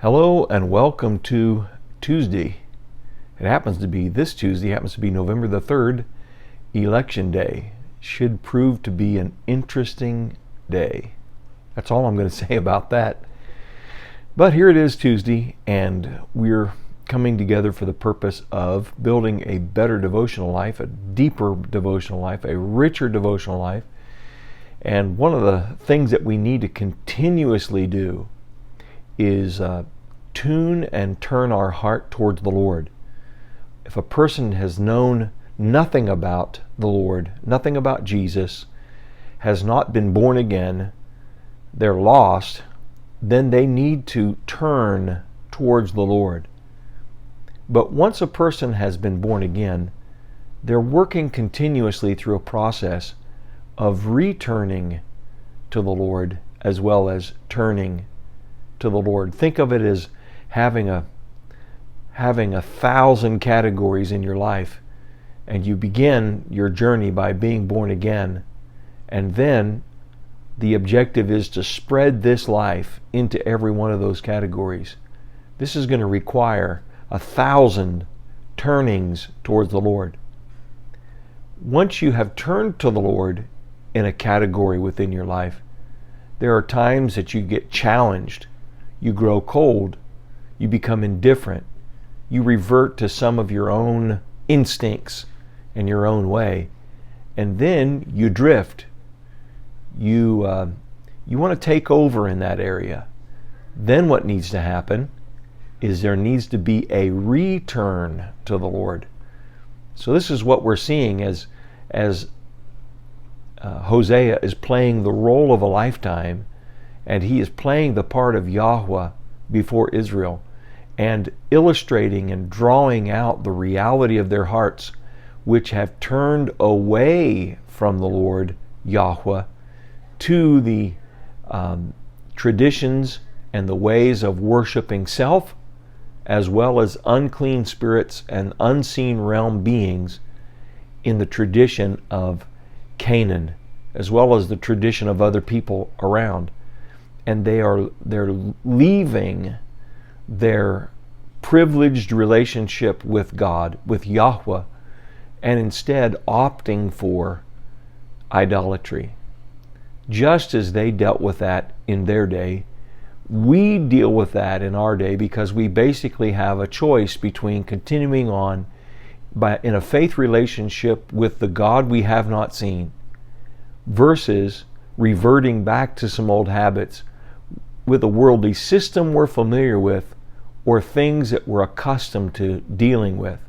Hello and welcome to Tuesday. It happens to be this Tuesday, happens to be November the 3rd, Election Day. Should prove to be an interesting day. That's all I'm going to say about that. But here it is Tuesday, and we're coming together for the purpose of building a better devotional life, a deeper devotional life, a richer devotional life. And one of the things that we need to continuously do is tune and turn our heart towards the Lord. If a person has known nothing about the Lord, nothing about Jesus, has not been born again, they're lost, then they need to turn towards the Lord. But once a person has been born again, they're working continuously through a process of returning to the Lord as well as turning to the Lord. Think of it as having a 1,000 categories in your life, and you begin your journey by being born again, and then the objective is to spread this life into every one of those categories. This is going to require 1,000 turnings towards the Lord. Once you have turned to the Lord in a category within your life, there are times that you get challenged. You grow cold, you become indifferent, you revert to some of your own instincts and your own way, and then you drift. You want to take over in that area. Then what needs to happen is there needs to be a return to the Lord. So this is what we're seeing as Hosea is playing the role of a lifetime, and he is playing the part of Yahweh before Israel and illustrating and drawing out the reality of their hearts, which have turned away from the Lord Yahweh to the traditions and the ways of worshiping self, as well as unclean spirits and unseen realm beings in the tradition of Canaan, as well as the tradition of other people around. And they're leaving their privileged relationship with God, with Yahweh, and instead opting for idolatry. Just as they dealt with that in their day, we deal with that in our day, because we basically have a choice between continuing on in a faith relationship with the God we have not seen versus reverting back to some old habits with a worldly system we're familiar with or things that we're accustomed to dealing with.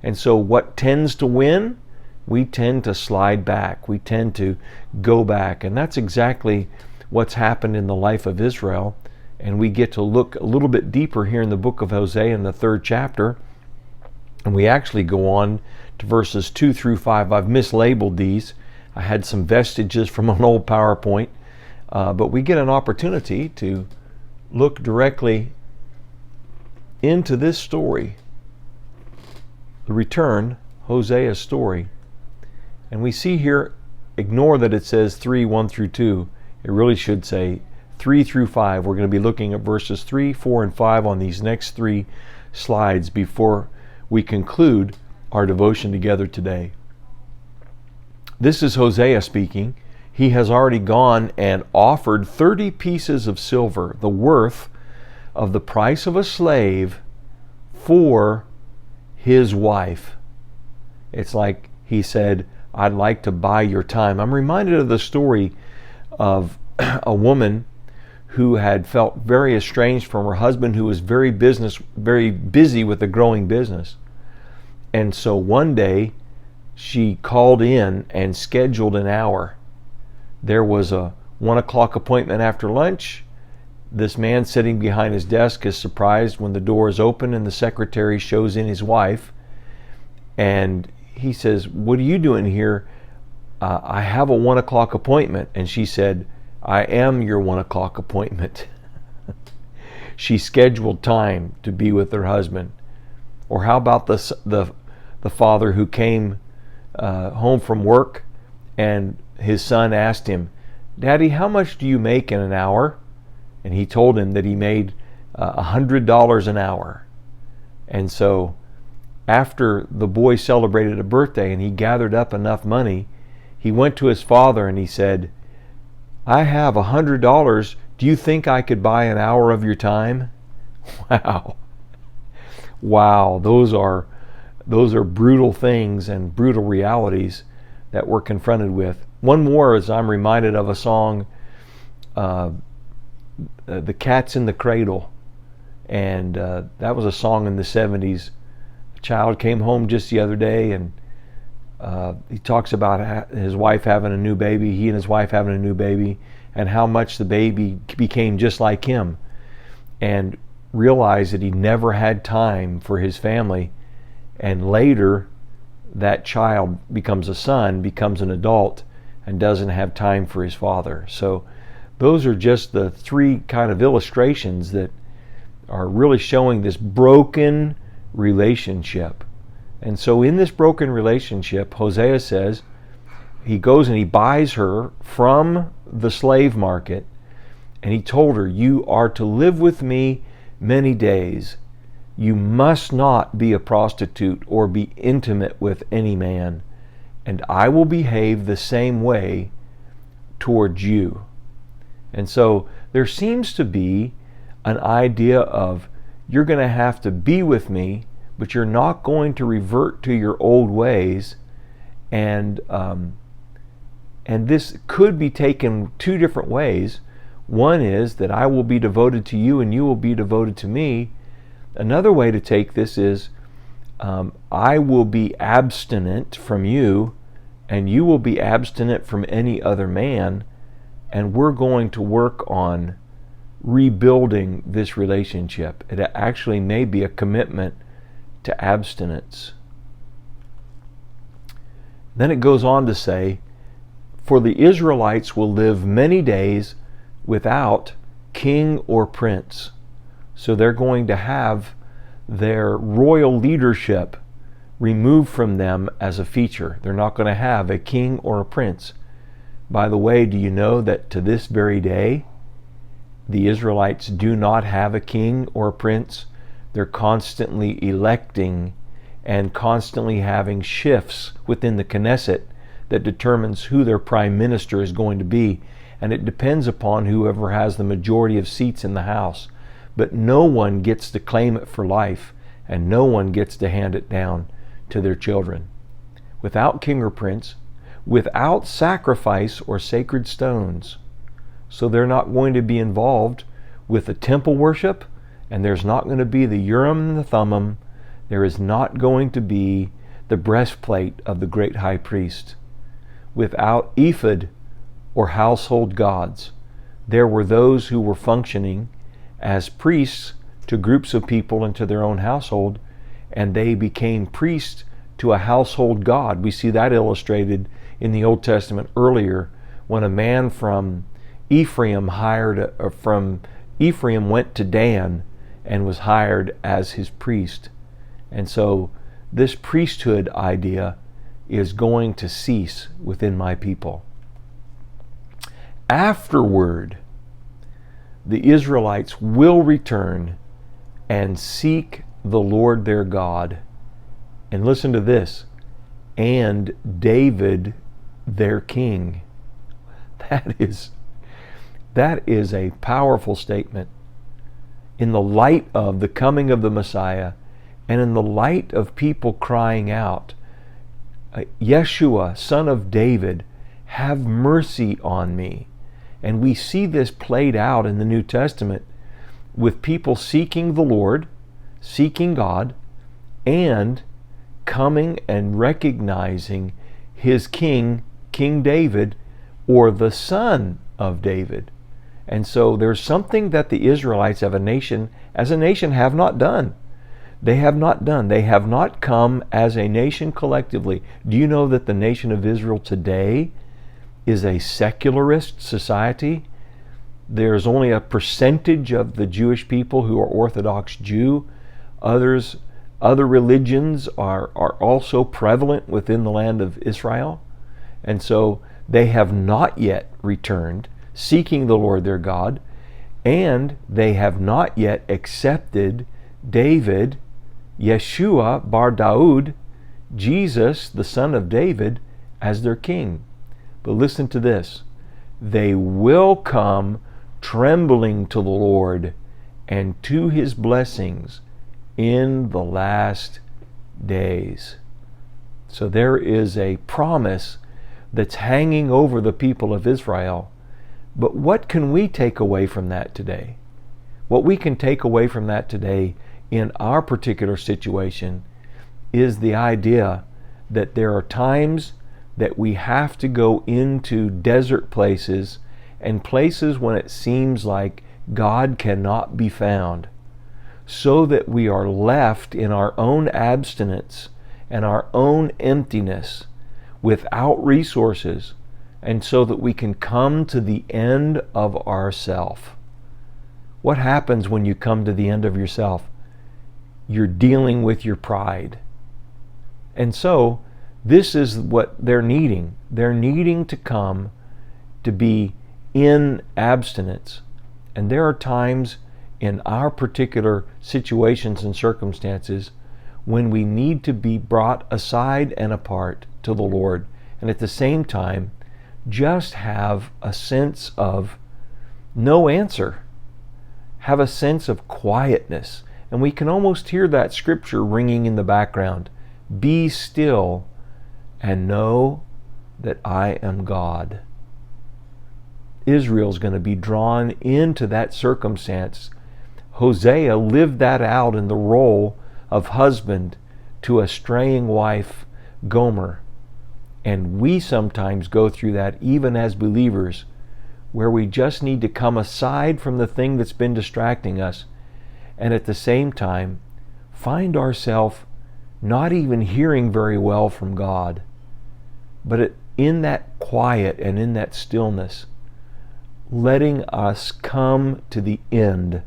And so what tends to win? We tend to slide back. We tend to go back. And that's exactly what's happened in the life of Israel. And we get to look a little bit deeper here in the book of Hosea in the 3rd chapter. And we actually go on to verses 2 through 5. I've mislabeled these. I had some vestiges from an old PowerPoint. But we get an opportunity to look directly into this story, the return, Hosea's story. And we see here, ignore that it says 3, 1 through 2. It really should say 3 through 5. We're going to be looking at verses 3, 4, and 5 on these next 3 slides before we conclude our devotion together today. This is Hosea speaking. He has already gone and offered 30 pieces of silver, the worth of the price of a slave, for his wife. It's like he said, I'd like to buy your time. I'm reminded of the story of a woman who had felt very estranged from her husband, who was very busy with a growing business. And so one day she called in and scheduled an hour. There was a 1 o'clock appointment after lunch. This man sitting behind his desk is surprised when the door is open and the secretary shows in his wife. And he says, what are you doing here? I have a 1 o'clock appointment. And she said, I am your 1 o'clock appointment. She scheduled time to be with her husband. Or how about the father who came home from work, and his son asked him, Daddy, how much do you make in an hour? And he told him that he made $100 an hour. And so after the boy celebrated a birthday and he gathered up enough money, he went to his father and he said, I have $100. Do you think I could buy an hour of your time? Wow. Wow, those are brutal things and brutal realities that we're confronted with. One more is I'm reminded of a song, The Cat's in the Cradle. And that was a song in the 70s. A child came home just the other day, and he talks about his wife having a new baby, he and his wife having a new baby, and how much the baby became just like him, and realized that he never had time for his family. And later, that child becomes a son, becomes an adult, and doesn't have time for his father. So those are just the three kind of illustrations that are really showing this broken relationship. And so in this broken relationship, Hosea says, he goes and he buys her from the slave market, and he told her, you are to live with me many days. You must not be a prostitute or be intimate with any man, and I will behave the same way towards you. And so there seems to be an idea of, you're going to have to be with me, but you're not going to revert to your old ways. And this could be taken two different ways. One is that I will be devoted to you and you will be devoted to me. Another way to take this is, I will be abstinent from you and you will be abstinent from any other man, and we're going to work on rebuilding this relationship. It actually may be a commitment to abstinence. Then it goes on to say, for the Israelites will live many days without king or prince. So they're going to have their royal leadership removed from them as a feature. They're not going to have a king or a prince. By the way, do you know that to this very day, the Israelites do not have a king or a prince? They're constantly electing and constantly having shifts within the Knesset that determines who their prime minister is going to be. And it depends upon whoever has the majority of seats in the house. But no one gets to claim it for life, and no one gets to hand it down to their children. Without king or prince, without sacrifice or sacred stones. So they're not going to be involved with the temple worship, and there's not going to be the Urim and the Thummim. There is not going to be the breastplate of the great high priest. Without ephod or household gods. There were those who were functioning as priests to groups of people and to their own household, and they became priests to a household god. We see that illustrated in the Old Testament earlier, when a man from Ephraim went to Dan and was hired as his priest. And so this priesthood idea is going to cease within my people. Afterward, the Israelites will return and seek the Lord their God. And listen to this, and David their king. That is a powerful statement. In the light of the coming of the Messiah, and in the light of people crying out, Yeshua, son of David, have mercy on me. And we see this played out in the New Testament with people seeking the Lord, seeking God, and coming and recognizing his king, King David, or the son of David. And so there's something that the Israelites as a nation have not done. They have not done. They have not come as a nation collectively. Do you know that the nation of Israel today is a secularist society? There's only a percentage of the Jewish people who are Orthodox Jew. Other religions are also prevalent within the land of Israel. And so they have not yet returned, seeking the Lord their God. And they have not yet accepted David, Yeshua bar Daud, Jesus, the son of David, as their king. But listen to this. They will come trembling to the Lord and to his blessings in the last days. So there is a promise that's hanging over the people of Israel. But what can we take away from that today? What we can take away from that today in our particular situation is the idea that there are times that we have to go into desert places and places when it seems like God cannot be found, so that we are left in our own abstinence and our own emptiness without resources, and so that we can come to the end of ourself. What happens when you come to the end of yourself? You're dealing with your pride. And so, this is what they're needing. They're needing to come to be in abstinence. And there are times in our particular situations and circumstances when we need to be brought aside and apart to the Lord. And at the same time, just have a sense of no answer. Have a sense of quietness. And we can almost hear that scripture ringing in the background. Be still and know that I am God. Israel's going to be drawn into that circumstance. Hosea lived that out in the role of husband to a straying wife, Gomer. And we sometimes go through that even as believers, where we just need to come aside from the thing that's been distracting us, and at the same time find ourselves not even hearing very well from God, but in that quiet and in that stillness, letting us come to the end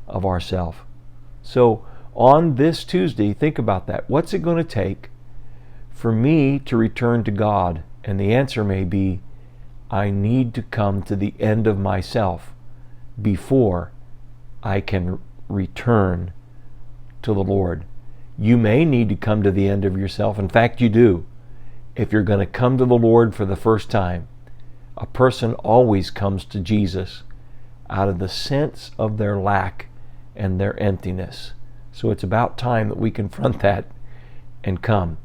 of ourself. So on this Tuesday, think about that. What's it going to take for me to return to God? And the answer may be, I need to come to the end of myself before I can return to the Lord. You may need to come to the end of yourself. In fact, you do. If you're going to come to the Lord for the first time, a person always comes to Jesus out of the sense of their lack and their emptiness. So it's about time that we confront that and come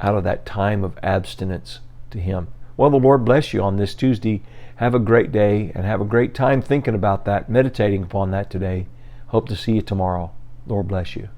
out of that time of abstinence to Him. Well, the Lord bless you on this Tuesday. Have a great day and have a great time thinking about that, meditating upon that today. Hope to see you tomorrow. Lord bless you.